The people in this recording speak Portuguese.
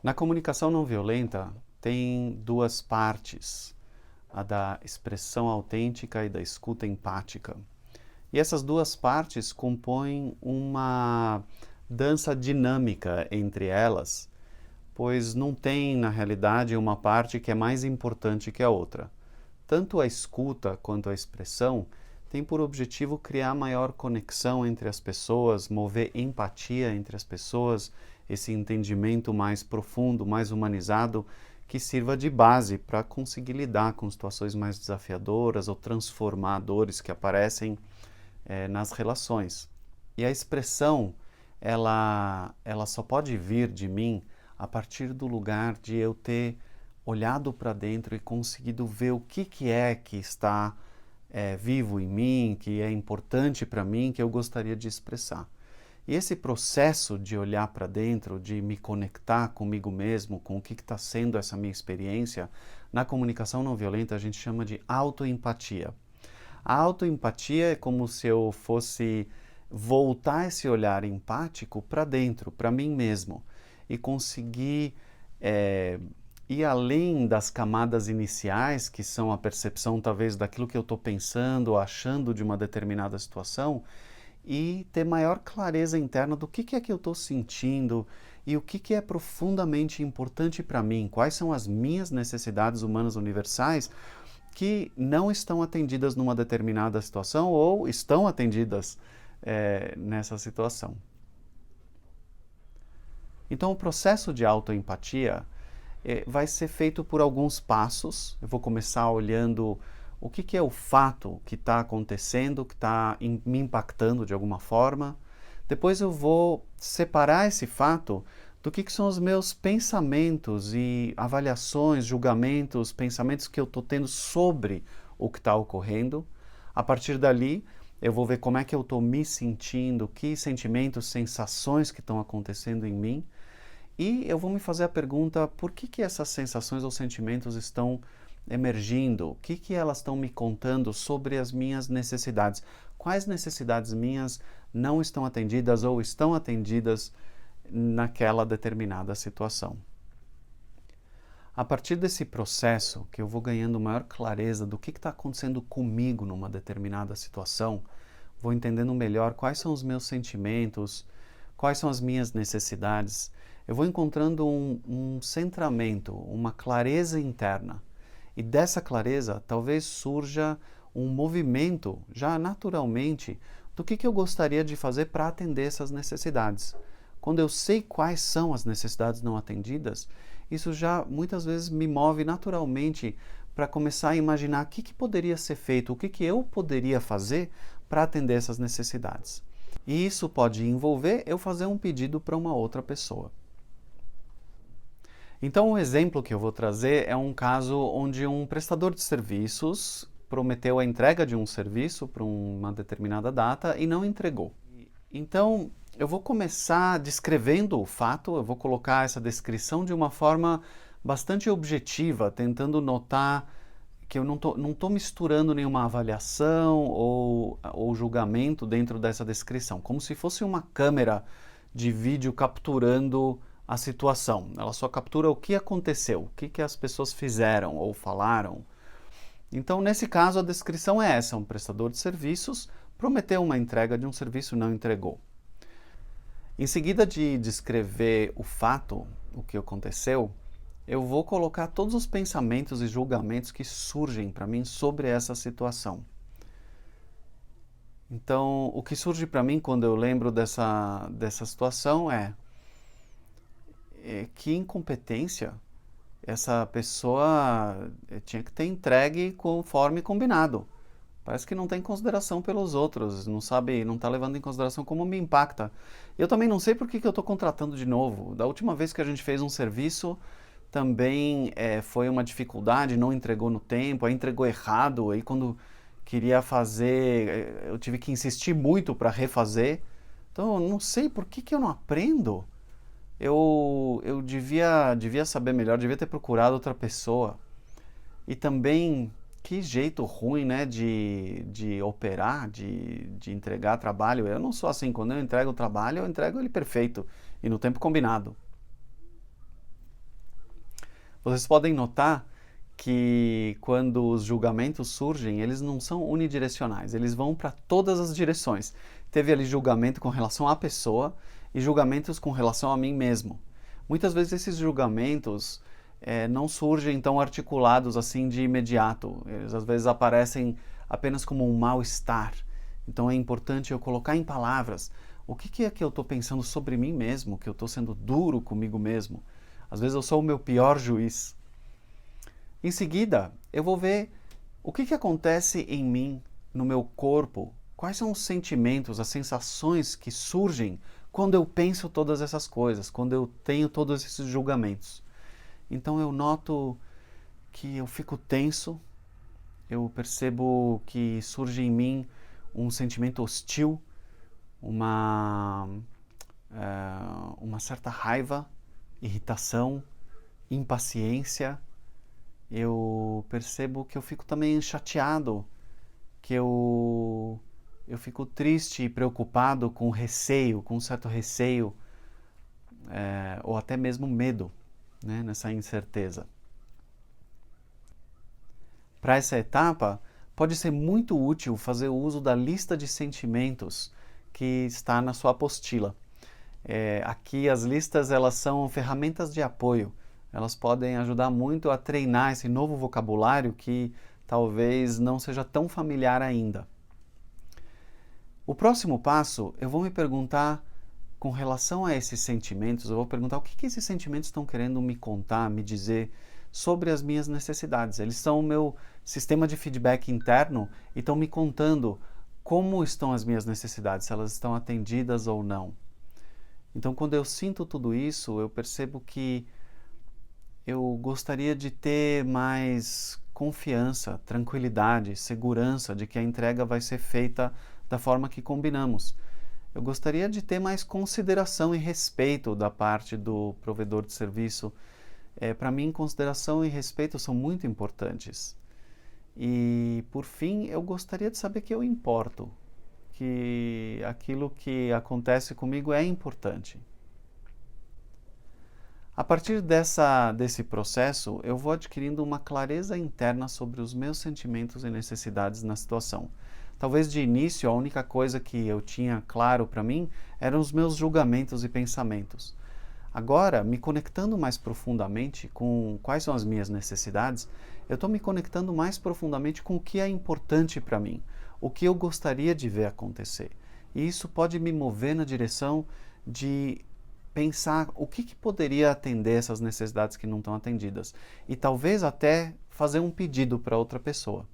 Na comunicação não violenta tem duas partes, a da expressão autêntica e da escuta empática. E essas duas partes compõem uma dança dinâmica entre elas, pois não tem, na realidade, uma parte que é mais importante que a outra. Tanto a escuta quanto a expressão têm por objetivo criar maior conexão entre as pessoas, mover empatia entre as pessoas, esse entendimento mais profundo, mais humanizado, que sirva de base para conseguir lidar com situações mais desafiadoras ou transformadoras que aparecem nas relações. E a expressão, ela só pode vir de mim a partir do lugar de eu ter olhado para dentro e conseguido ver o que é que está vivo em mim, que é importante para mim, que eu gostaria de expressar. E esse processo de olhar para dentro, de me conectar comigo mesmo, com o que está sendo essa minha experiência, na comunicação não violenta a gente chama de autoempatia. A autoempatia é como se eu fosse voltar esse olhar empático para dentro, para mim mesmo, e conseguir ir além das camadas iniciais, que são a percepção talvez daquilo que eu estou pensando, achando de uma determinada situação, e ter maior clareza interna do que é que eu estou sentindo e o que é profundamente importante para mim, quais são as minhas necessidades humanas universais que não estão atendidas numa determinada situação ou estão atendidas nessa situação. Então, o processo de autoempatia vai ser feito por alguns passos. Eu vou começar olhando o que é o fato que está acontecendo, que está me impactando de alguma forma. Depois eu vou separar esse fato do que são os meus pensamentos e avaliações, julgamentos, pensamentos que eu estou tendo sobre o que está ocorrendo. A partir dali, eu vou ver como é que eu estou me sentindo, que sentimentos, sensações que estão acontecendo em mim. E eu vou me fazer a pergunta, por que essas sensações ou sentimentos estão emergindo? O que elas estão me contando sobre as minhas necessidades? Quais necessidades minhas não estão atendidas ou estão atendidas naquela determinada situação? A partir desse processo, que eu vou ganhando maior clareza do que está acontecendo comigo numa determinada situação, vou entendendo melhor quais são os meus sentimentos, quais são as minhas necessidades, eu vou encontrando um centramento, uma clareza interna. E dessa clareza talvez surja um movimento, já naturalmente, do que eu gostaria de fazer para atender essas necessidades. Quando eu sei quais são as necessidades não atendidas, isso já muitas vezes me move naturalmente para começar a imaginar o que poderia ser feito, o que eu poderia fazer para atender essas necessidades. E isso pode envolver eu fazer um pedido para uma outra pessoa. Então, o exemplo que eu vou trazer é um caso onde um prestador de serviços prometeu a entrega de um serviço para uma determinada data e não entregou. Então, eu vou começar descrevendo o fato, eu vou colocar essa descrição de uma forma bastante objetiva, tentando notar que eu não tô misturando nenhuma avaliação ou julgamento dentro dessa descrição, como se fosse uma câmera de vídeo capturando a situação. Ela só captura o que aconteceu, o que as pessoas fizeram ou falaram. Então, nesse caso, a descrição é essa: um prestador de serviços prometeu uma entrega de um serviço e não entregou. Em seguida de descrever o fato, o que aconteceu, eu vou colocar todos os pensamentos e julgamentos que surgem para mim sobre essa situação. Então, o que surge para mim quando eu lembro dessa situação é que incompetência, essa pessoa tinha que ter entregue conforme combinado. Parece que não tem consideração pelos outros, não sabe, não está levando em consideração como me impacta. Eu também não sei por que eu estou contratando de novo. Da última vez que a gente fez um serviço, também foi uma dificuldade, não entregou no tempo, aí entregou errado, aí quando queria fazer, eu tive que insistir muito para refazer. Então, eu não sei por que eu não aprendo. Eu devia saber melhor, devia ter procurado outra pessoa. E também, que jeito ruim, né, de operar, de entregar trabalho. Eu não sou assim, quando eu entrego o trabalho, eu entrego ele perfeito e no tempo combinado. Vocês podem notar que quando os julgamentos surgem, eles não são unidirecionais, eles vão para todas as direções. Teve ali julgamento com relação à pessoa e julgamentos com relação a mim mesmo. Muitas vezes esses julgamentos não surgem tão articulados assim de imediato. Eles às vezes aparecem apenas como um mal-estar. Então é importante eu colocar em palavras o que é que eu estou pensando sobre mim mesmo, que eu estou sendo duro comigo mesmo. Às vezes eu sou o meu pior juiz. Em seguida, eu vou ver o que acontece em mim, no meu corpo, quais são os sentimentos, as sensações que surgem quando eu penso todas essas coisas, quando eu tenho todos esses julgamentos. Então eu noto que eu fico tenso, eu percebo que surge em mim um sentimento hostil, uma certa raiva, irritação, impaciência. Eu percebo que eu fico também chateado, que eu fico triste e preocupado com receio, com um certo receio, ou até mesmo medo, né, nessa incerteza. Para essa etapa, pode ser muito útil fazer o uso da lista de sentimentos que está na sua apostila. Aqui as listas elas são ferramentas de apoio. Elas podem ajudar muito a treinar esse novo vocabulário que talvez não seja tão familiar ainda. O próximo passo, eu vou me perguntar, com relação a esses sentimentos, eu vou perguntar o que esses sentimentos estão querendo me contar, me dizer sobre as minhas necessidades. Eles são o meu sistema de feedback interno e estão me contando como estão as minhas necessidades, se elas estão atendidas ou não. Então, quando eu sinto tudo isso, eu percebo que eu gostaria de ter mais confiança, tranquilidade, segurança de que a entrega vai ser feita da forma que combinamos. Eu gostaria de ter mais consideração e respeito da parte do provedor de serviço. Para mim, consideração e respeito são muito importantes. E, por fim, eu gostaria de saber que eu importo, que aquilo que acontece comigo é importante. A partir desse processo, eu vou adquirindo uma clareza interna sobre os meus sentimentos e necessidades na situação. Talvez de início a única coisa que eu tinha claro para mim eram os meus julgamentos e pensamentos. Agora, me conectando mais profundamente com quais são as minhas necessidades, eu estou me conectando mais profundamente com o que é importante para mim, o que eu gostaria de ver acontecer. E isso pode me mover na direção de pensar o que poderia atender essas necessidades que não estão atendidas. E talvez até fazer um pedido para outra pessoa.